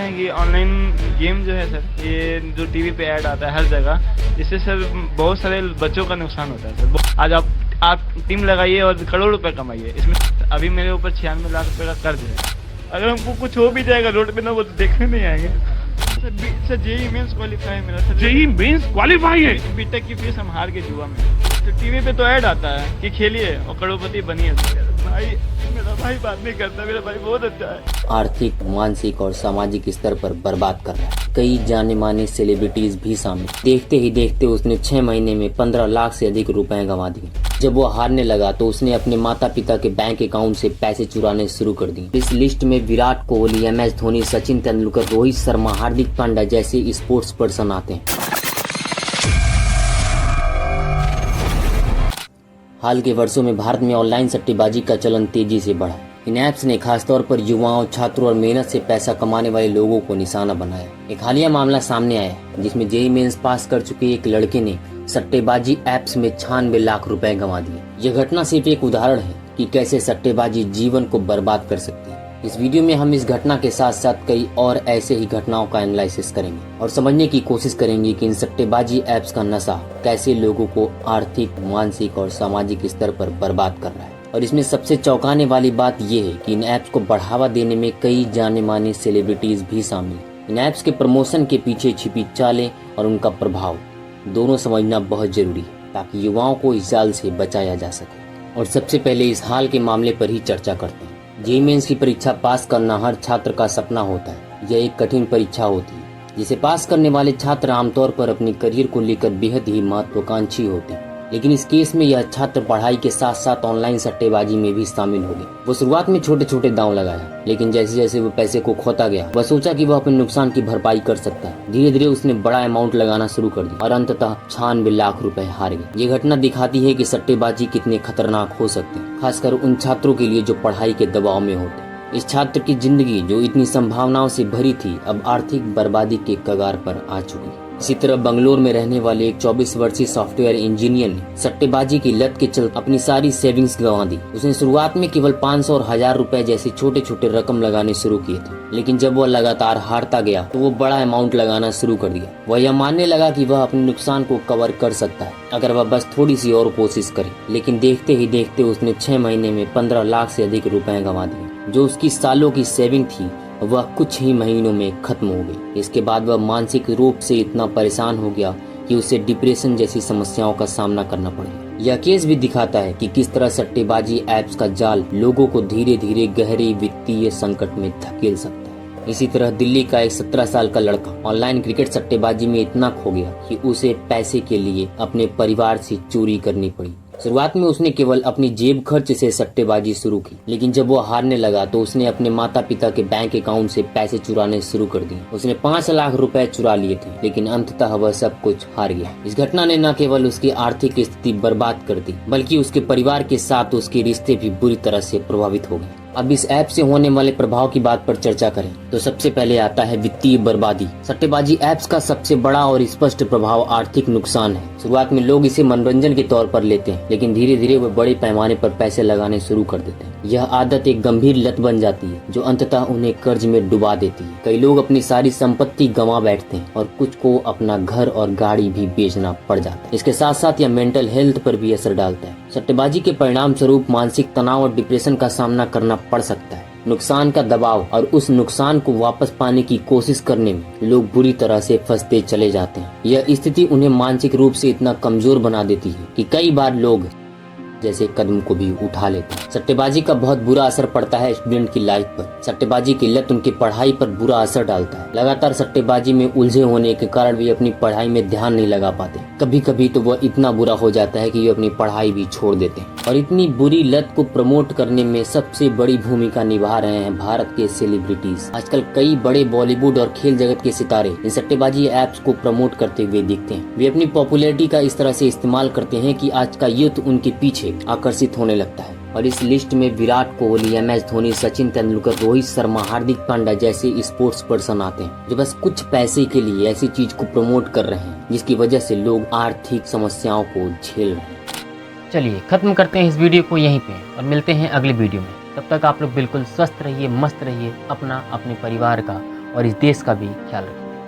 है कि online game जो है सर, ये जो टीवी पे ऐड आता है हर जगह, इससे सर बहुत सारे बच्चों का नुकसान होता है सर। आज आप टीम लगाइए और करोड़ रुपए कमाइए, इसमें अभी मेरे ऊपर 96 लाख रुपए का कर्ज है। अगर हमको कुछ हो भी जाएगा रोड पे ना, वो तो देखने नहीं आएंगे सर। जेई मेंस क्वालिफाई है मेरा सर। जेई मेंस क्वालिफाई है? बीटेक की फीस हम हार के जुआ में। तो टीवी पे तो ऐड आता है कि खेलिए और करोड़पति बनिए। भाई मेरा भाई बात नहीं करता, मेरा भाई बहुत अच्छा है। आर्थिक, मानसिक और सामाजिक स्तर पर बर्बाद कर रहा है। कई जाने माने सेलिब्रिटीज भी शामिल। देखते ही देखते उसने 6 महीने में 15 लाख से अधिक रुपए गंवा दिए। जब वो हारने लगा तो उसने अपने माता पिता के बैंक अकाउंट से पैसे चुराने शुरू कर दिए। इस लिस्ट में विराट कोहली, MS धोनी, सचिन तेंदुलकर, रोहित शर्मा, हार्दिक पांड्या जैसे स्पोर्ट्स पर्सन आते हैं। हाल के वर्षों में भारत में ऑनलाइन सट्टेबाजी का चलन तेजी से बढ़ा। इन ऐप्स ने खासतौर पर युवाओं, छात्रों और मेहनत से पैसा कमाने वाले लोगों को निशाना बनाया। एक हालिया मामला सामने आया जिसमें जेईई मेंस पास कर चुके एक लड़के ने सट्टेबाजी ऐप्स में 96 लाख रुपए गंवा दिए। यह घटना सिर्फ एक उदाहरण है कि कैसे सट्टेबाजी जीवन को बर्बाद कर सकती है। इस वीडियो में हम इस घटना के साथ साथ कई और ऐसे ही घटनाओं का एनालिसिस करेंगे और समझने की कोशिश करेंगे कि इन सट्टेबाजी ऐप्स का नशा कैसे लोगों को आर्थिक, मानसिक और सामाजिक स्तर पर बर्बाद कर रहा है। और इसमें सबसे चौंकाने वाली बात यह है कि इन ऐप्स को बढ़ावा देने में कई जाने माने सेलिब्रिटीज भी शामिल हैं। इन ऐप्स के प्रमोशन के पीछे छिपी चालें और उनका प्रभाव दोनों समझना बहुत जरूरी है ताकि युवाओं को इस जाल से बचाया जा सके। और सबसे पहले इस हाल के मामले पर ही चर्चा करते हैं। जेईई मेंस की परीक्षा पास करना हर छात्र का सपना होता है। यह एक कठिन परीक्षा होती है जिसे पास करने वाले छात्र आमतौर पर अपने करियर को लेकर बेहद ही महत्वाकांक्षी होते हैं। लेकिन इस केस में यह छात्र पढ़ाई के साथ साथ ऑनलाइन सट्टेबाजी में भी शामिल हो गए। वो शुरुआत में छोटे छोटे दांव लगाया, लेकिन जैसे जैसे वो पैसे को खोता गया, वह सोचा कि वह अपने नुकसान की भरपाई कर सकता है। धीरे धीरे उसने बड़ा अमाउंट लगाना शुरू कर दिया और अंततः 96 लाख रुपए हार गए। ये घटना दिखाती है कि सट्टेबाजी कितने खतरनाक हो सकते हैं, खासकर उन छात्रों के लिए जो पढ़ाई के दबाव में होते हैं। इस छात्र की जिंदगी जो इतनी संभावनाओं से भरी थी, अब आर्थिक बर्बादी के कगार पर आ चुकी है। इसी तरह बंगलोर में रहने वाले एक 24 वर्षीय सॉफ्टवेयर इंजीनियर ने सट्टेबाजी की लत के चलते अपनी सारी सेविंग्स गंवा दी। उसने शुरुआत में केवल 500 और 1000 रुपए जैसे छोटे छोटे रकम लगाने शुरू किए थे, लेकिन जब वह लगातार हारता गया तो वो बड़ा अमाउंट लगाना शुरू कर दिया। वह यह मानने लगा कि वह अपने नुकसान को कवर कर सकता है अगर वह बस थोड़ी सी और कोशिश करे। लेकिन देखते ही देखते उसने 6 महीने में 15 लाख से अधिक रुपए गंवा दिए। जो उसकी सालों की सेविंग थी वह कुछ ही महीनों में खत्म हो गई। इसके बाद वह मानसिक रूप से इतना परेशान हो गया कि उसे डिप्रेशन जैसी समस्याओं का सामना करना पड़ गया। यह केस भी दिखाता है कि किस तरह सट्टेबाजी ऐप्स का जाल लोगों को धीरे धीरे गहरे वित्तीय संकट में धकेल सकता है। इसी तरह दिल्ली का एक 17 साल का लड़का ऑनलाइन क्रिकेट सट्टेबाजी में इतना खो गया कि उसे पैसे के लिए अपने परिवार से चोरी करनी पड़ी। शुरुआत में उसने केवल अपनी जेब खर्च से सट्टेबाजी शुरू की, लेकिन जब वो हारने लगा तो उसने अपने माता पिता के बैंक अकाउंट से पैसे चुराने शुरू कर दिए। उसने 5 लाख रुपए चुरा लिए थे, लेकिन अंततः वह सब कुछ हार गया। इस घटना ने न केवल उसकी आर्थिक स्थिति बर्बाद कर दी, बल्कि उसके परिवार के साथ उसके रिश्ते भी बुरी तरह से प्रभावित हो गए। अब इस ऐप से होने वाले प्रभाव की बात पर चर्चा करें तो सबसे पहले आता है वित्तीय बर्बादी। सट्टेबाजी ऐप्स का सबसे बड़ा और स्पष्ट प्रभाव आर्थिक नुकसान है। शुरुआत में लोग इसे मनोरंजन के तौर पर लेते हैं, लेकिन धीरे धीरे वे बड़े पैमाने पर पैसे लगाने शुरू कर देते हैं। यह आदत एक गंभीर लत बन जाती है जो अंततः उन्हें कर्ज में डुबा देती है। कई लोग अपनी सारी संपत्ति गंवा बैठते हैं और कुछ को अपना घर और गाड़ी भी बेचना पड़ जाता है। इसके साथ साथ यह मेंटल हेल्थ पर भी असर डालता है। सट्टेबाजी के परिणाम स्वरूप मानसिक तनाव और डिप्रेशन का सामना करना पड़ सकता है। नुकसान का दबाव और उस नुकसान को वापस पाने की कोशिश करने में लोग बुरी तरह से फंसते चले जाते हैं। यह स्थिति उन्हें मानसिक रूप से इतना कमजोर बना देती है कि कई बार लोग जैसे कदम को भी उठा लेते हैं। सट्टेबाजी का बहुत बुरा असर पड़ता है स्टूडेंट की लाइफ पर। सट्टेबाजी की लत उनकी पढ़ाई पर बुरा असर डालता है। लगातार सट्टेबाजी में उलझे होने के कारण वे अपनी पढ़ाई में ध्यान नहीं लगा पाते। कभी कभी तो वह इतना बुरा हो जाता है कि वे अपनी पढ़ाई भी छोड़ देते हैं। और इतनी बुरी लत को प्रमोट करने में सबसे बड़ी भूमिका निभा रहे हैं भारत के सेलिब्रिटीज। आजकल कई बड़े बॉलीवुड और खेल जगत के सितारे इन सट्टेबाजी ऐप्स को प्रमोट करते हुए दिखते हैं। वे अपनी पॉपुलैरिटी का इस तरह से इस्तेमाल करते हैं कि आज का यूथ उनके पीछे आकर्षित होने लगता है। और इस लिस्ट में विराट कोहली, MS धोनी, सचिन तेंदुलकर, रोहित शर्मा, हार्दिक पांड्या जैसे स्पोर्ट्स पर्सन आते हैं जो बस कुछ पैसे के लिए ऐसी चीज को प्रमोट कर रहे हैं जिसकी वजह से लोग आर्थिक समस्याओं को झेल रहे हैं। चलिए खत्म करते हैं इस वीडियो को यहीं पे और मिलते हैं अगले वीडियो में। तब तक आप लोग बिल्कुल स्वस्थ रहिए, मस्त रहिए, अपना अपने परिवार का और इस देश का भी ख्याल रखें।